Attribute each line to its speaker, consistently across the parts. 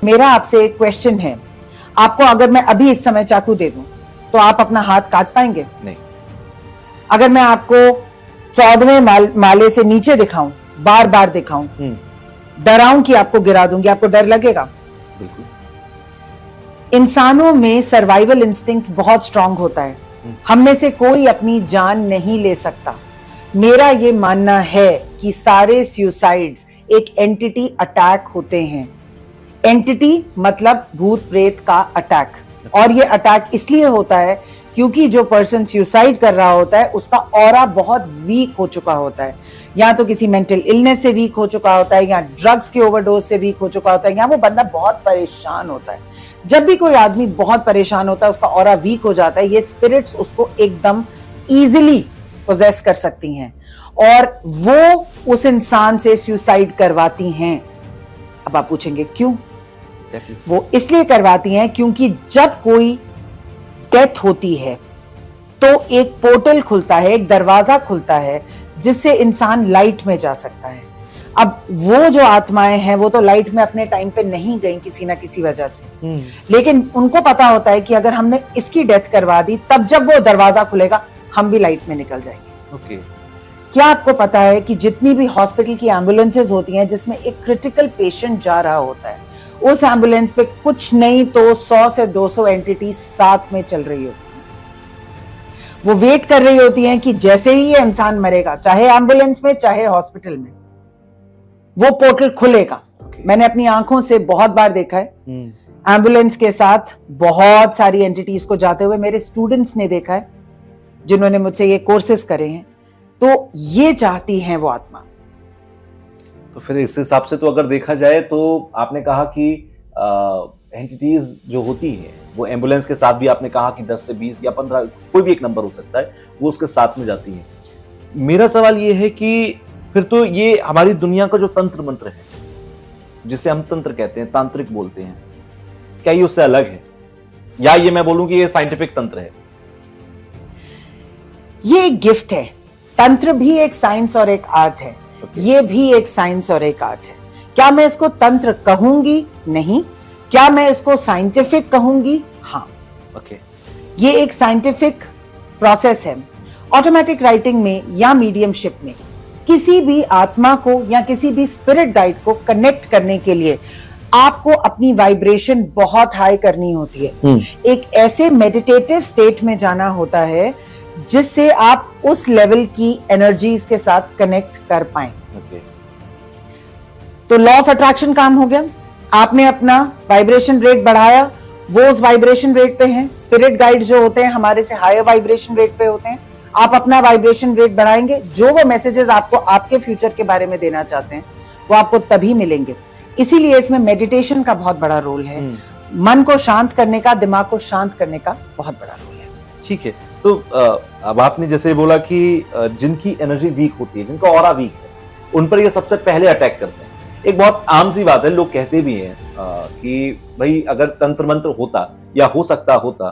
Speaker 1: मेरा आपसे एक क्वेश्चन है, आपको अगर मैं अभी इस समय चाकू दे दूं तो आप अपना हाथ काट पाएंगे?
Speaker 2: नहीं।
Speaker 1: अगर मैं आपको 14वें माले से नीचे दिखाऊं, बार बार दिखाऊं, डराऊं कि आपको गिरा दूंगी, आपको डर लगेगा?
Speaker 2: बिल्कुल।
Speaker 1: इंसानों में सर्वाइवल इंस्टिंक्ट बहुत स्ट्रांग होता है। हम में से कोई अपनी जान नहीं ले सकता। मेरा ये मानना है कि सारे सुसाइड्स एक एंटिटी अटैक होते हैं। एंटिटी मतलब भूत प्रेत का अटैक, और ये अटैक इसलिए होता है क्योंकि जो पर्सन सुसाइड कर रहा होता है उसका ऑरा बहुत वीक हो चुका होता है, या तो किसी मेंटल इलनेस से वीक हो चुका होता है, या ड्रग्स के ओवरडोज से वीक हो चुका होता है, या वो बंदा बहुत परेशान होता है। जब भी कोई आदमी बहुत परेशान होता है, उसका ऑरा वीक हो जाता है, ये स्पिरिट्स उसको एकदम इजीली पोजेस कर सकती हैं और वो उस इंसान से सुसाइड करवाती हैं। अब आप पूछेंगे क्यों?
Speaker 2: Exactly.
Speaker 1: वो इसलिए करवाती हैं क्योंकि जब कोई डेथ होती है तो एक पोर्टल खुलता है, एक दरवाजा खुलता है जिससे इंसान लाइट में जा सकता है। अब वो जो आत्माएं हैं वो तो लाइट में अपने टाइम पे नहीं गई किसी ना किसी वजह से, लेकिन उनको पता होता है कि अगर हमने इसकी डेथ करवा दी तब जब वो दरवाजा खुलेगा हम भी लाइट में निकल जाएंगे।
Speaker 2: Okay.
Speaker 1: क्या आपको पता है कि जितनी भी हॉस्पिटल की एम्बुलेंसेज होती हैं जिसमें एक क्रिटिकल पेशेंट जा रहा होता है, उस एम्बुलेंस पे कुछ नहीं तो 100 से 200 एंटिटी साथ में चल रही होती हैं। वो वेट कर रही होती हैं कि जैसे ही ये इंसान मरेगा, चाहे एम्बुलेंस में चाहे हॉस्पिटल में, वो पोर्टल खुलेगा। मैंने अपनी आंखों से बहुत बार देखा है एम्बुलेंस के साथ बहुत सारी एंटिटीज को जाते हुए, मेरे स्टूडेंट्स ने देखा है जिन्होंने मुझसे ये कोर्सेज करे हैं। तो ये चाहती हैं वो आत्मा।
Speaker 2: तो फिर इस हिसाब से तो अगर देखा जाए तो आपने कहा कि एंटिटीज जो होती है वो एम्बुलेंस के साथ भी, आपने कहा कि 10 से 20 या 15 कोई भी एक नंबर हो सकता है, वो उसके साथ में जाती है। मेरा सवाल ये है कि फिर तो ये हमारी दुनिया का जो तंत्र मंत्र है, जिसे हम तंत्र कहते हैं, तांत्रिक बोलते हैं, क्या ये उससे अलग है, या ये मैं बोलूं कि ये साइंटिफिक तंत्र है?
Speaker 1: ये एक गिफ्ट है। तंत्र भी एक साइंस और एक आर्ट है। ये भी एक साइंस और एक आर्ट है। क्या मैं इसको तंत्र कहूंगी? नहीं। क्या मैं इसको साइंटिफिक कहूंगी? हाँ। ये एक साइंटिफिक प्रोसेस है। ऑटोमेटिक राइटिंग में या मीडियमशिप में किसी भी आत्मा को या किसी भी स्पिरिट गाइड को कनेक्ट करने के लिए आपको अपनी वाइब्रेशन बहुत हाई करनी होती है। एक ऐसे मेडिटेटिव स्टेट में जाना होता है जिससे आप उस लेवल की एनर्जीज के साथ कनेक्ट कर पाएं। तो लॉ ऑफ अट्रैक्शन काम हो गया। आपने अपना वाइब्रेशन रेट बढ़ाया, वो उस वाइब्रेशन रेट पे हैं। स्पिरिट गाइड्स जो होते हैं हमारे से हायर वाइब्रेशन रेट पे होते हैं। आप अपना वाइब्रेशन रेट बढ़ाएंगे, जो वो मैसेजेस आपको आपके फ्यूचर के बारे में देना चाहते हैं वो आपको तभी मिलेंगे। इसीलिए इसमें मेडिटेशन का बहुत बड़ा रोल है। मन को शांत करने का, दिमाग को शांत करने का बहुत बड़ा रोल है।
Speaker 2: ठीक है। तो अब आपने जैसे बोला कि जिनकी एनर्जी वीक होती है, जिनका ऑरा वीक है, उन पर ये सबसे पहले अटैक करते हैं। एक बहुत आम सी बात है, लोग कहते भी हैं कि भाई अगर तंत्र मंत्र होता या हो सकता होता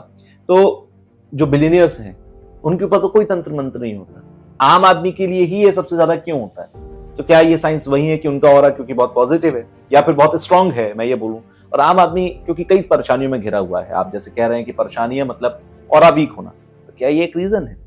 Speaker 2: तो जो बिलियनियर्स हैं उनके ऊपर तो कोई तंत्र मंत्र नहीं होता। आम आदमी के लिए ही ये सबसे ज्यादा क्यों होता है? तो क्या ये साइंस वही है कि उनका ऑरा क्योंकि बहुत पॉजिटिव है या फिर बहुत स्ट्रांग है, मैं ये बोलूं, और आम आदमी क्योंकि कई परेशानियों में घिरा हुआ है? आप जैसे कह रहे हैं कि परेशानियां मतलब ऑरा वीक होना, तो क्या ये एक रीजन है?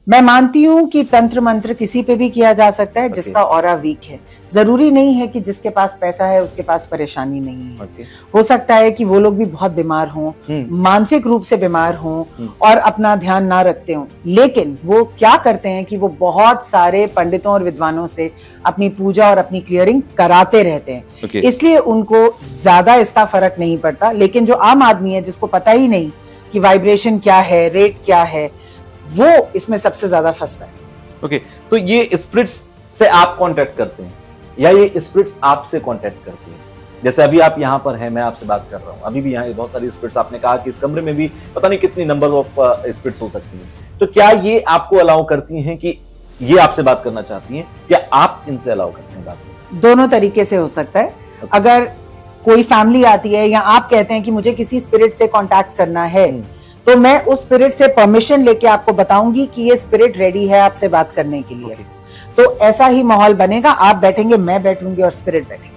Speaker 1: मैं मानती हूं कि तंत्र मंत्र किसी पे भी किया जा सकता है जिसका ऑरा वीक है। जरूरी नहीं है कि जिसके पास पैसा है उसके पास परेशानी नहीं है। हो सकता है कि वो लोग भी बहुत बीमार हों, मानसिक रूप से बीमार हों और अपना ध्यान ना रखते हों, लेकिन वो क्या करते हैं कि वो बहुत सारे पंडितों और विद्वानों से अपनी पूजा और अपनी क्लियरिंग कराते रहते हैं। इसलिए उनको ज्यादा इसका फर्क नहीं पड़ता। लेकिन जो आम आदमी है जिसको पता ही नहीं कि वाइब्रेशन क्या है, रेट क्या है, वो इसमें सबसे ज्यादा फंसता है।
Speaker 2: ओके, तो ये स्पिरिट्स से आप कांटेक्ट करते हैं या ये स्पिरिट्स आपसे कांटेक्ट करते हैं? जैसे अभी आप यहाँ पर हैं, मैं आपसे बात कर रहा हूँ, अभी भी यहाँ बहुत सारी स्पिरिट्स, आपने कहा कि इस कमरे में भी पता नहीं कितनी नंबर ऑफ स्पिरिट्स हो सकती हैं, तो क्या ये आपको अलाउ करती हैं कि ये आपसे बात करना चाहती हैं, या आप इनसे अलाउ करते हैं बात?
Speaker 1: दोनों तरीके से हो सकता है। अगर कोई फैमिली आती है या आप कहते हैं कि मुझे किसी स्पिरिट से कांटेक्ट करना है, तो मैं उस स्पिरिट से परमिशन लेके आपको बताऊंगी कि ये स्पिरिट रेडी है आपसे बात करने के लिए। तो ऐसा ही माहौल बनेगा, आप बैठेंगे, मैं बैठूंगी और स्पिरिट बैठेगी,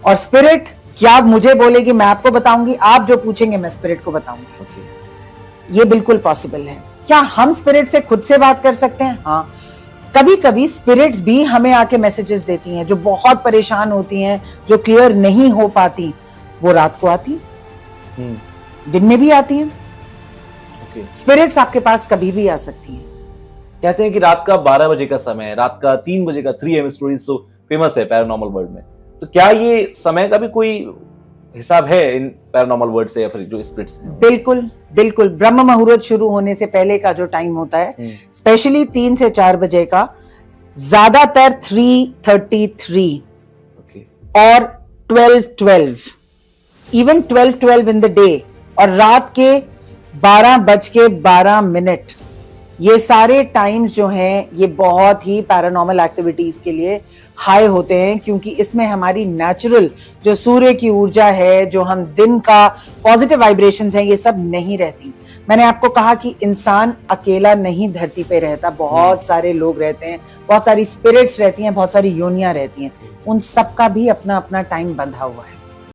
Speaker 1: और स्पिरिट क्या आप मुझे बोलेगी मैं आपको बताऊंगी, आप जो पूछेंगे मैं स्पिरिट को बताऊंगी।
Speaker 2: ओके।
Speaker 1: ये बिल्कुल पॉसिबल है। क्या हम स्पिरिट से खुद से बात कर सकते हैं? हाँ, कभी कभी स्पिरिट्स भी हमें आके मैसेजेस देती हैं, जो बहुत परेशान होती हैं, जो क्लियर नहीं हो पाती, वो रात को आती हैं, दिन में भी आती हैं।
Speaker 2: ओके।
Speaker 1: स्पिरिट्स आपके पास कभी भी आ सकती हैं।
Speaker 2: कहते हैं कि रात का 12 बजे का समय है, रात का 3 बजे का 3 AM स्टोरीज तो फेमस है पैरानॉर्मल वर्ल्ड में। तो क्या ये समय का भी कोई हिसाब है इन पैरानॉर्मल वर्ल्ड से, या फिर जो स्पिरिट्स हैं?
Speaker 1: बिल्कुल बिल्कुल, ब्रह्म मुहूर्त शुरू होने से पहले का जो टाइम होता है, स्पेशली 3 से 4 बजे का, ज्यादातर 3:33
Speaker 2: ओके।
Speaker 1: और 12:12, इवन 12:12 इन द डे, और रात के 12:12, ये सारे टाइम्स जो हैं ये बहुत ही पैरानॉर्मल एक्टिविटीज के लिए हाई होते हैं, क्योंकि इसमें हमारी नेचुरल जो सूर्य की ऊर्जा है, जो हम दिन का पॉजिटिव वाइब्रेशंस हैं, ये सब नहीं रहती। मैंने आपको कहा कि इंसान अकेला नहीं धरती पे रहता, बहुत सारे लोग रहते हैं, बहुत सारी स्पिरिट्स रहती हैं, बहुत सारी योनियां रहती हैं, उन सब का भी अपना अपना टाइम बंधा हुआ है।